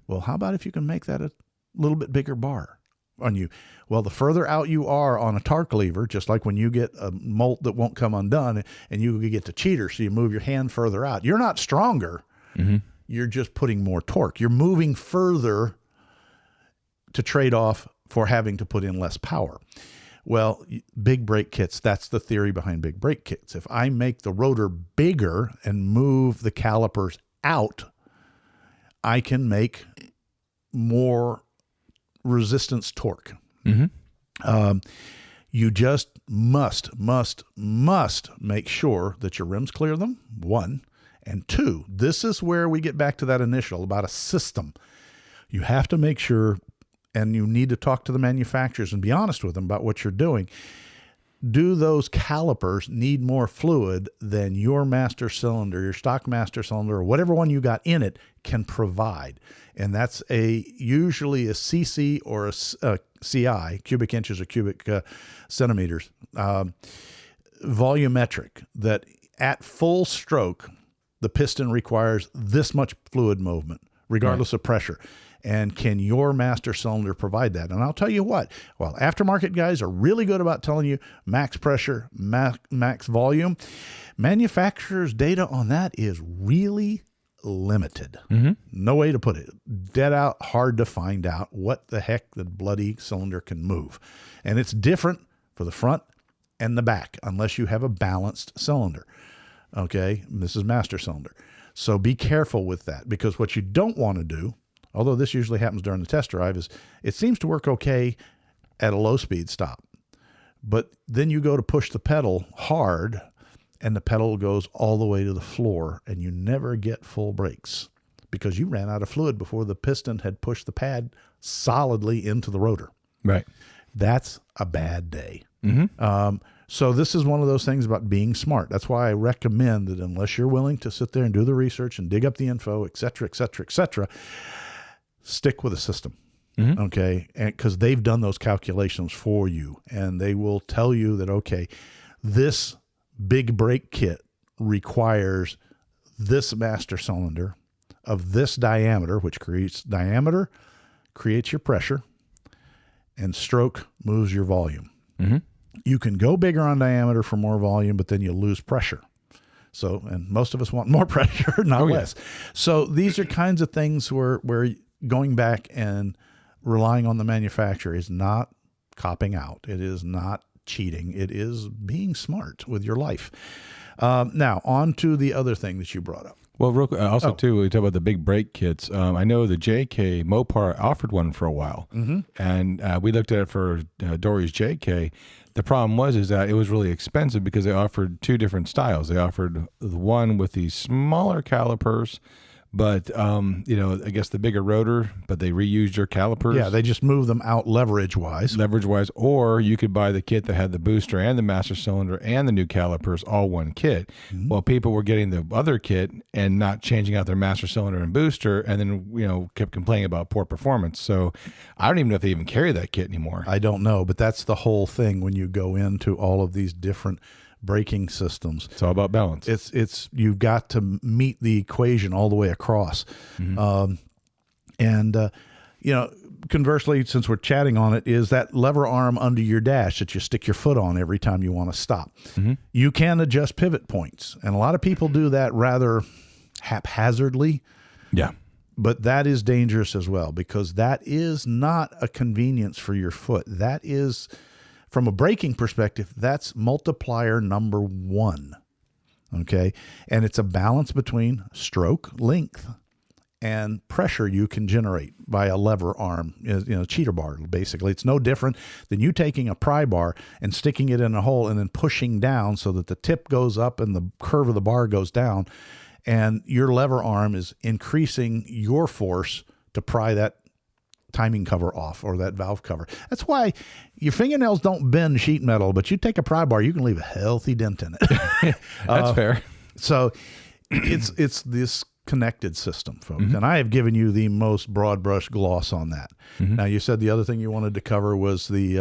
Well, how about if you can make that a little bit bigger bar on you? Well, the further out you are on a torque lever, just like when you get a molt that won't come undone and you get the cheater, so you move your hand further out. You're not stronger. You're just putting more torque. You're moving further to trade off for having to put in less power. Well, big brake kits, that's the theory behind big brake kits. If I make the rotor bigger and move the calipers out, I can make more resistance torque. You just must make sure that your rims clear them, 1. And 2, this is where we get back to that initial about a system. You have to make sure, and you need to talk to the manufacturers and be honest with them about what you're doing. Do those calipers need more fluid than your master cylinder, your stock master cylinder, or whatever one you got in it can provide? And that's usually a CC or a CI, cubic inches or cubic centimeters, volumetric, that at full stroke, the piston requires this much fluid movement, regardless of pressure. And can your master cylinder provide that? And I'll tell you what, while aftermarket guys are really good about telling you max pressure, max volume, manufacturer's data on that is really limited. No way to put it. Dead out, hard to find out what the heck the bloody cylinder can move. And it's different for the front and the back unless you have a balanced cylinder. Okay, this is master cylinder. So be careful with that, because what you don't want to do, although this usually happens during the test drive, is it seems to work okay at a low speed stop. But then you go to push the pedal hard and the pedal goes all the way to the floor and you never get full brakes because you ran out of fluid before the piston had pushed the pad solidly into the rotor. Right. That's a bad day. So this is one of those things about being smart. That's why I recommend that unless you're willing to sit there and do the research and dig up the info, et cetera, stick with a system. Okay. And because they've done those calculations for you and they will tell you that, okay, this big brake kit requires this master cylinder of this diameter, which creates your pressure, and stroke moves your volume. You can go bigger on diameter for more volume, but then you lose pressure. So, and most of us want more pressure, not less. So these are kinds of things where going back and relying on the manufacturer is not copping out. It is not cheating. It is being smart with your life. Now, on to the other thing that you brought up. Well, real quick, also too, we talk about the big brake kits. I know the JK Mopar offered one for a while, and we looked at it for Dory's JK. The problem was that it was really expensive because they offered two different styles. They offered the one with the smaller calipers, but I guess the bigger rotor, but they reused your calipers. Yeah, they just moved them out leverage-wise. Or you could buy the kit that had the booster and the master cylinder and the new calipers, all one kit. Well, people were getting the other kit and not changing out their master cylinder and booster, and then kept complaining about poor performance. So I don't even know if they even carry that kit anymore. I don't know, but that's the whole thing when you go into all of these different braking systems. It's all about balance. It's you've got to meet the equation all the way across. Conversely, since we're chatting on it, is that lever arm under your dash that you stick your foot on every time you want to stop. You can adjust pivot points, and a lot of people do that rather haphazardly. Yeah. But that is dangerous as well, because that is not a convenience for your foot. That is, from a braking perspective, that's multiplier number 1. Okay. And it's a balance between stroke length and pressure you can generate by a lever arm, cheater bar, basically. It's no different than you taking a pry bar and sticking it in a hole and then pushing down so that the tip goes up and the curve of the bar goes down. And your lever arm is increasing your force to pry that timing cover off, or that valve cover. That's why your fingernails don't bend sheet metal, but you take a pry bar, you can leave a healthy dent in it. That's fair. So it's this connected system, folks. And I have given you the most broad brush gloss on that. Now, you said the other thing you wanted to cover was the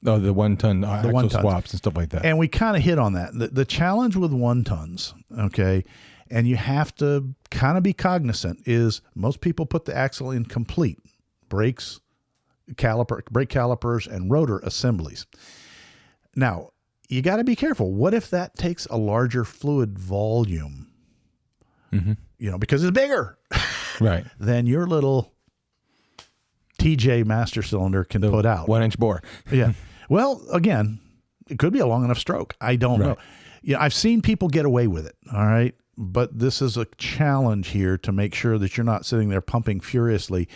1-ton axle swaps and stuff like that. And we kind of hit on that. The challenge with 1-tons, okay, and you have to kind of be cognizant, is most people put the axle in complete. Brakes, brake calipers, and rotor assemblies. Now, you got to be careful. What if that takes a larger fluid volume? Because it's bigger, right? Than your little TJ master cylinder can put out. 1-inch bore. Yeah. Well, again, it could be a long enough stroke. I don't know. I've seen people get away with it. All right. But this is a challenge here to make sure that you're not sitting there pumping furiously,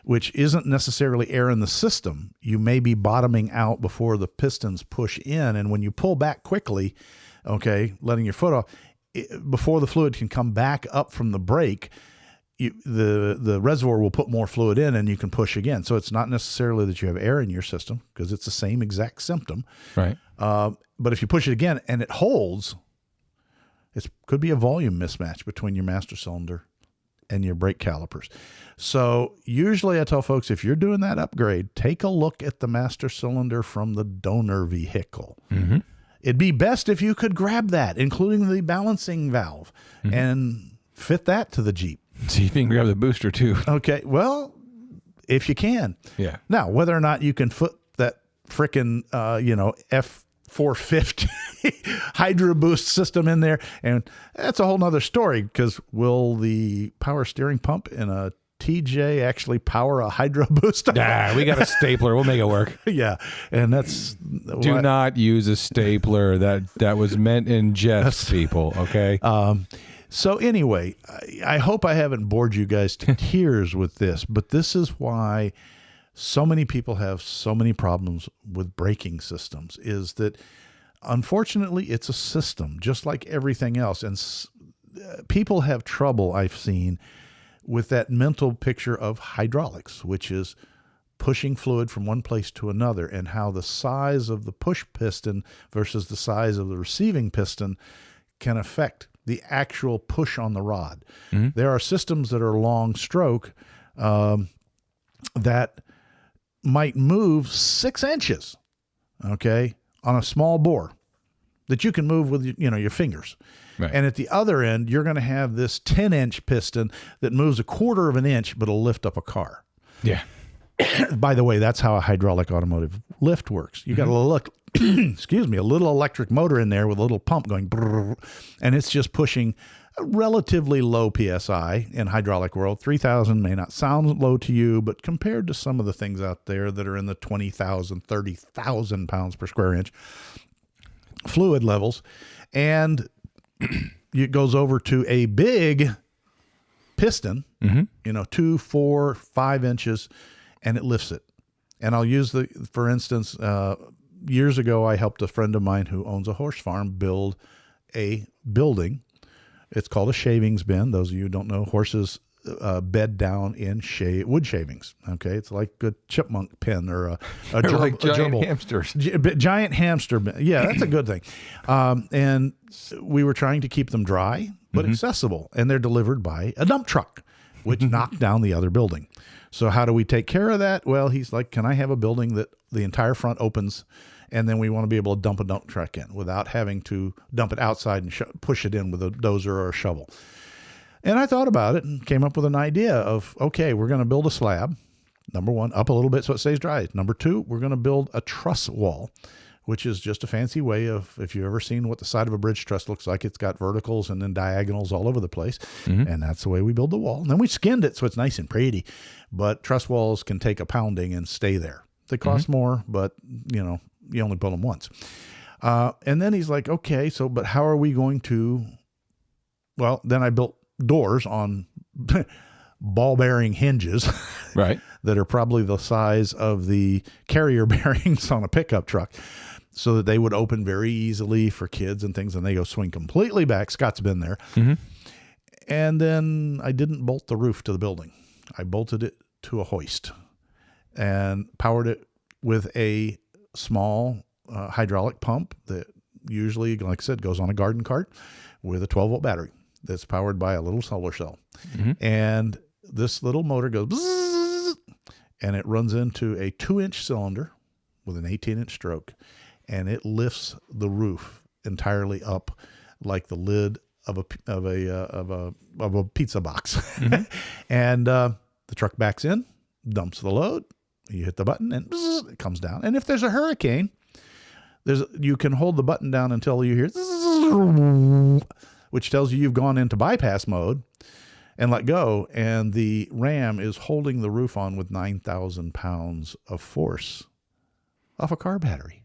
which isn't necessarily air in the system. You may be bottoming out before the pistons push in. And when you pull back quickly, okay, letting your foot off, before the fluid can come back up from the brake, the reservoir will put more fluid in and you can push again. So it's not necessarily that you have air in your system, because it's the same exact symptom. Right. But if you push it again and it holds, it could be a volume mismatch between your master cylinder and your brake calipers. So usually I tell folks, if you're doing that upgrade, take a look at the master cylinder from the donor vehicle. It'd be best if you could grab that, including the balancing valve, and fit that to the Jeep. See if you can grab the booster too. Okay. Well, if you can. Yeah. Now, whether or not you can foot that frickin', F450 Hydro Boost system in there, and that's a whole nother story, because will the power steering pump in a TJ actually power a Hydro Boost? Nah, we got a stapler. We'll make it work. Yeah, and that's... Do not use a stapler. That was meant in jest, people, okay? So anyway, I hope I haven't bored you guys to tears with this, but this is why so many people have so many problems with braking systems, is that unfortunately it's a system just like everything else. And people have trouble, I've seen, with that mental picture of hydraulics, which is pushing fluid from one place to another, and how the size of the push piston versus the size of the receiving piston can affect the actual push on the rod. Mm-hmm. There are systems that are long stroke that might move 6 inches, okay, on a small bore that you can move with, your fingers. Right. And at the other end, you're going to have this 10-inch piston that moves 1/4 of an inch, but it'll lift up a car. Yeah. By the way, that's how a hydraulic automotive lift works. You got a little electric motor in there with a little pump going, brrr, and it's just pushing a relatively low PSI in hydraulic world. 3,000 may not sound low to you, but compared to some of the things out there that are in the 20,000, 30,000 pounds per square inch fluid levels, and it goes over to a big piston, 2, 4, 5 inches, and it lifts it. And I'll use for instance, years ago, I helped a friend of mine who owns a horse farm build a building. It's called a shavings bin. Those of you who don't know, horses bed down in wood shavings. Okay, it's like a chipmunk pen or a like giant hamsters. Giant hamster bin. Yeah, that's a good thing. And we were trying to keep them dry but accessible, and they're delivered by a dump truck, which knocked down the other building. So how do we take care of that? Well, he's like, can I have a building that the entire front opens, and then we want to be able to dump a dump truck in without having to dump it outside and push it in with a dozer or a shovel. And I thought about it and came up with an idea of, okay, we're going to build a slab, number one, up a little bit so it stays dry. Number two, we're going to build a truss wall, which is just a fancy way of, if you've ever seen what the side of a bridge truss looks like, it's got verticals and then diagonals all over the place. And that's the way we build the wall. And then we skinned it so it's nice and pretty. But truss walls can take a pounding and stay there. They cost more, but, you only build them once. And then he's like, okay, but how are we going to... Well, then I built doors on ball bearing hinges, right? That are probably the size of the carrier bearings on a pickup truck, so that they would open very easily for kids and things, and they go swing completely back. Scott's been there. And then I didn't bolt the roof to the building. I bolted it to a hoist and powered it with a small hydraulic pump that usually, like I said, goes on a garden cart with a 12-volt battery that's powered by a little solar cell. And this little motor goes bzzz, and it runs into a 2-inch cylinder with an 18-inch stroke, and it lifts the roof entirely up like the lid of a pizza box. And the truck backs in, dumps the load, you hit the button, and bzzz, it comes down. And if there's a hurricane, you can hold the button down until you hear zzz, which tells you you've gone into bypass mode, and let go, and the ram is holding the roof on with 9,000 pounds of force off a car battery.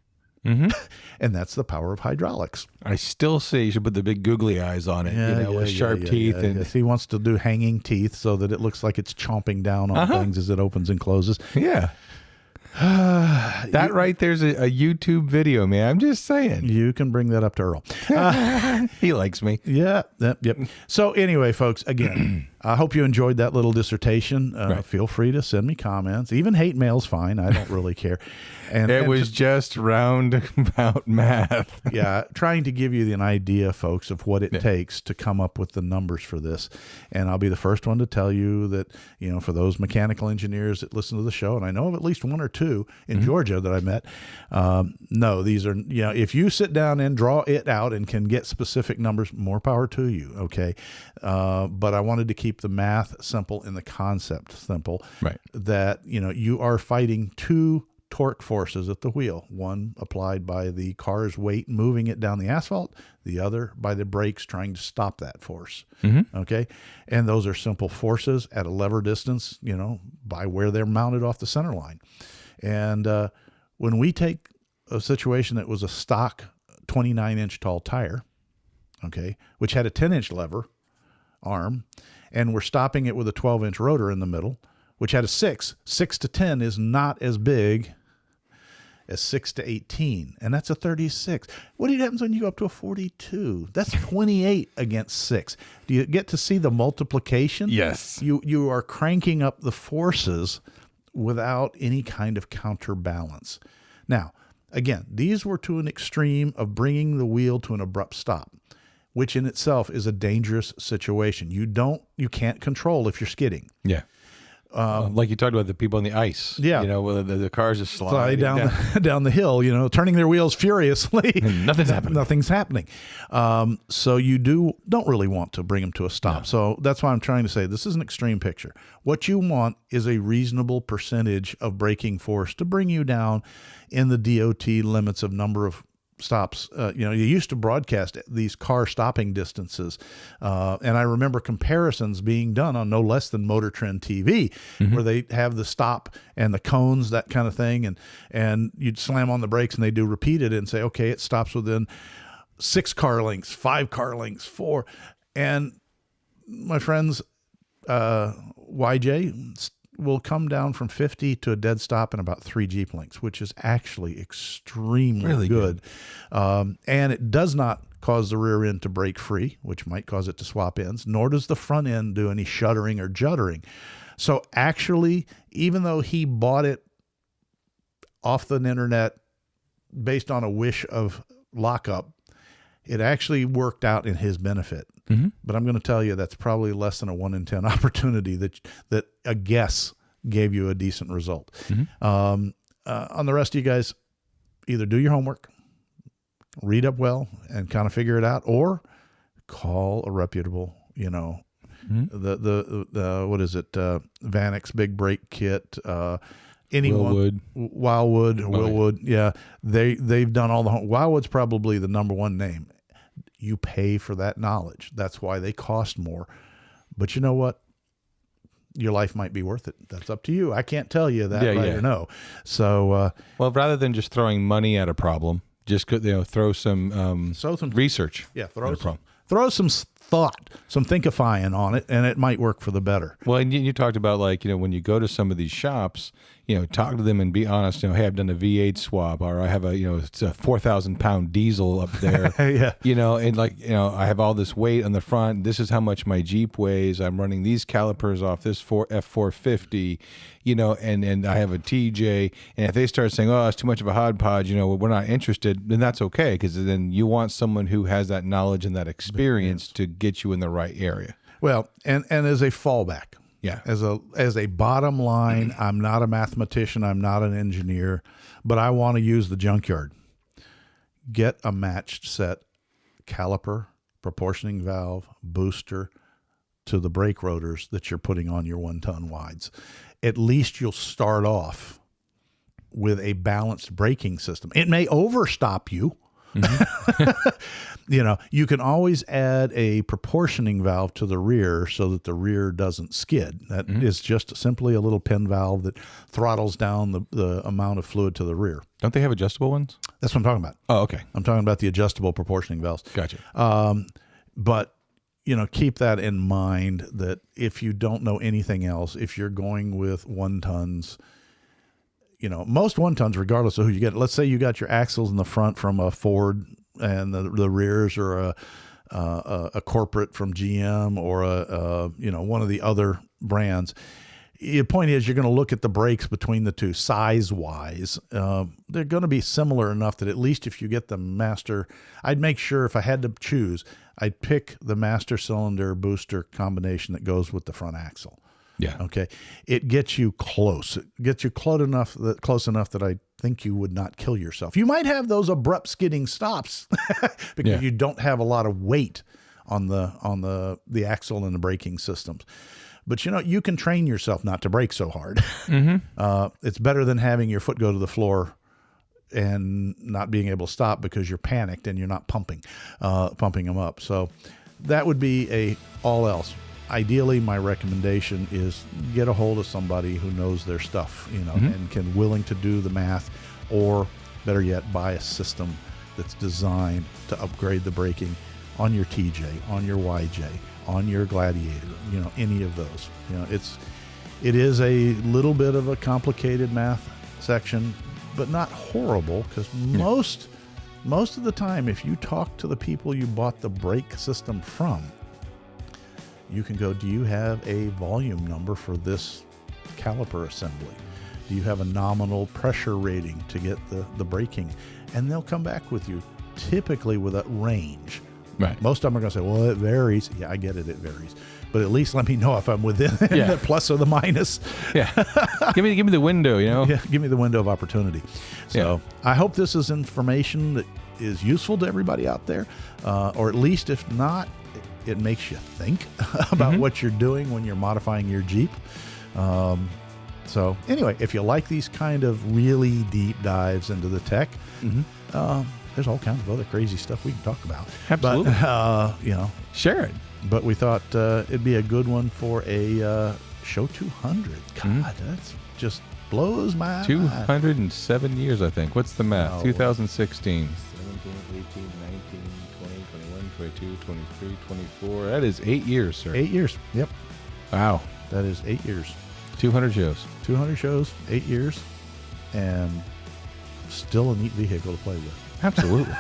And that's the power of hydraulics. I still say you should put the big googly eyes on it, with sharp teeth. And He wants to do hanging teeth so that it looks like it's chomping down on things as it opens and closes. Yeah. That right there's a YouTube video, man. I'm just saying. You can bring that up to Earl. He likes me. Yeah. Yep. So anyway, folks, again, I hope you enjoyed that little dissertation. Feel free to send me comments. Even hate mail's fine. I don't really care. And it was just roundabout math. Trying to give you an idea, folks, of what it takes to come up with the numbers for this. And I'll be the first one to tell you that, for those mechanical engineers that listen to the show, and I know of at least one or two in Georgia that I met, no, these are, if you sit down and draw it out and can get specific numbers, more power to you, okay? But I wanted to keep keep the math simple and the concept simple. Right. That, you are fighting two torque forces at the wheel, one applied by the car's weight moving it down the asphalt, the other by the brakes trying to stop that force. Okay. And those are simple forces at a lever distance, by where they're mounted off the center line. And when we take a situation that was a stock 29-inch tall tire, okay, which had a 10-inch lever arm, and we're stopping it with a 12-inch rotor in the middle, which had a 6 to 10 is not as big as 6 to 18, and that's a 36. What happens when you go up to a 42? That's 28 against 6. Do you get to see the multiplication? Yes. You are cranking up the forces without any kind of counterbalance. Now, again, these were to an extreme of bringing the wheel to an abrupt stop, which in itself is a dangerous situation. You can't control if you're skidding. Yeah. Like you talked about the people on the ice. Yeah. Where the cars just slide down the hill, turning their wheels furiously. And nothing's happening. Nothing's happening. So you don't really want to bring them to a stop. No. So that's why I'm trying to say this is an extreme picture. What you want is a reasonable percentage of braking force to bring you down in the DOT limits of number of stops. You used to broadcast these car stopping distances. And I remember comparisons being done on no less than Motor Trend TV, where they have the stop and the cones, that kind of thing. And you'd slam on the brakes and they do repeat it and say, okay, it stops within 6 car lengths, 5 car lengths, 4. And my friends, YJ will come down from 50 to a dead stop in about 3 Jeep lengths, which is actually extremely really good. And it does not cause the rear end to break free, which might cause it to swap ends, nor does the front end do any shuddering or juddering. So actually, even though he bought it off the internet based on a wish of lockup, it actually worked out in his benefit. But I'm going to tell you that's probably less than a 1 in 10 opportunity that a guess gave you a decent result. On the rest of you guys, either do your homework, read up well, and kind of figure it out, or call a reputable, the what is it, Vanex Big Brake Kit, anyone, Willwood, yeah, they've done all the home. Wildwood's probably the number one name. You pay for that knowledge. That's why they cost more. But you know what? Your life might be worth it. That's up to you. I can't tell you that or no. So, well, rather than just throwing money at a problem, just throw some research. Yeah, throw some thought, some thinkifying on it, and it might work for the better. Well, and you talked about when you go to some of these shops, talk to them and be honest. Hey, I've done a V8 swap, or I have it's a 4,000-pound diesel up there. Yeah. And I have all this weight on the front. This is how much my Jeep weighs. I'm running these calipers off this F450, and I have a TJ. And if they start saying, oh, it's too much of a hodgepodge, we're not interested, then that's okay, because then you want someone who has that knowledge and that experience to get you in the right area. Well, and as a fallback. Yeah. As a bottom line, I'm not a mathematician, I'm not an engineer, but I want to use the junkyard. Get a matched set caliper, proportioning valve, booster to the brake rotors that you're putting on your 1-ton wides. At least you'll start off with a balanced braking system. It may overstop you. You can always add a proportioning valve to the rear so that the rear doesn't skid. That is just simply a little pin valve that throttles down the amount of fluid to the rear. Don't they have adjustable ones? That's what I'm talking about. Oh, okay. I'm talking about the adjustable proportioning valves. Gotcha. But keep that in mind, that if you don't know anything else, if you're going with 1-tons, most 1-tons, regardless of who you get, let's say you got your axles in the front from a Ford and the rears are a corporate from GM or one of the other brands. The point is, you're going to look at the brakes between the two size-wise. They're going to be similar enough that at least if you get the master, I'd make sure if I had to choose, I'd pick the master cylinder booster combination that goes with the front axle. Yeah. Okay. It gets you close. It gets you close enough that I think you would not kill yourself. You might have those abrupt skidding stops because you don't have a lot of weight on the axle and the braking systems. But you can train yourself not to brake so hard. It's better than having your foot go to the floor and not being able to stop because you're panicked and you're not pumping them up. So that would be a all else. Ideally, my recommendation is get a hold of somebody who knows their stuff, and can willing to do the math, or better yet, buy a system that's designed to upgrade the braking on your TJ, on your YJ, on your Gladiator, any of those. It is a little bit of a complicated math section, but not horrible, because most of the time, if you talk to the people you bought the brake system from, you can go, do you have a volume number for this caliper assembly? Do you have a nominal pressure rating to get the braking? And they'll come back with you, typically with a range. Right. Most of them are going to say, well, it varies. Yeah, I get it. It varies. But at least let me know if I'm within the plus or the minus. Yeah. Give me the window, Yeah, give me the window of opportunity. So I hope this is information that is useful to everybody out there. Or at least if not, it makes you think about what you're doing when you're modifying your Jeep. So anyway, if you like these kind of really deep dives into the tech, there's all kinds of other crazy stuff we can talk about. Absolutely. But, share it. But we thought it'd be a good one for a Show 200. God, that's just blows my mind. 207 years, I think. What's the math? 2016. 17, 18, 19, 20, 21, 22, 23, 24. That is 8 years, sir. 8 years. Yep. Wow. That is 8 years. 200 shows. 200 shows, 8 years, and still a neat vehicle to play with. Absolutely.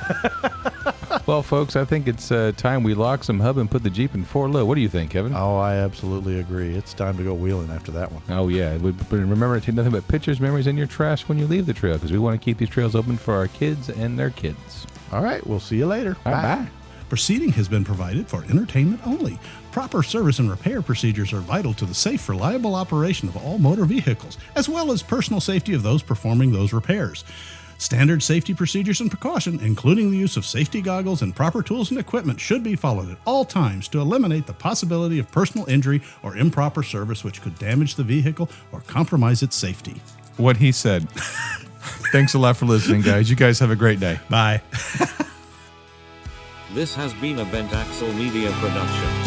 Well, folks, I think it's time we lock some hub and put the Jeep in 4-low. What do you think, Kevin? Oh, I absolutely agree. It's time to go wheeling after that one. Oh, yeah. But remember to take nothing but pictures, memories, and your trash when you leave the trail, because we want to keep these trails open for our kids and their kids. All right. We'll see you later. Bye. Proceeding has been provided for entertainment only. Proper service and repair procedures are vital to the safe, reliable operation of all motor vehicles, as well as personal safety of those performing those repairs. Standard safety procedures and precaution, including the use of safety goggles and proper tools and equipment, should be followed at all times to eliminate the possibility of personal injury or improper service which could damage the vehicle or compromise its safety. What he said. Thanks a lot for listening, guys. You guys have a great day. Bye. This has been a Bent Axle Media production.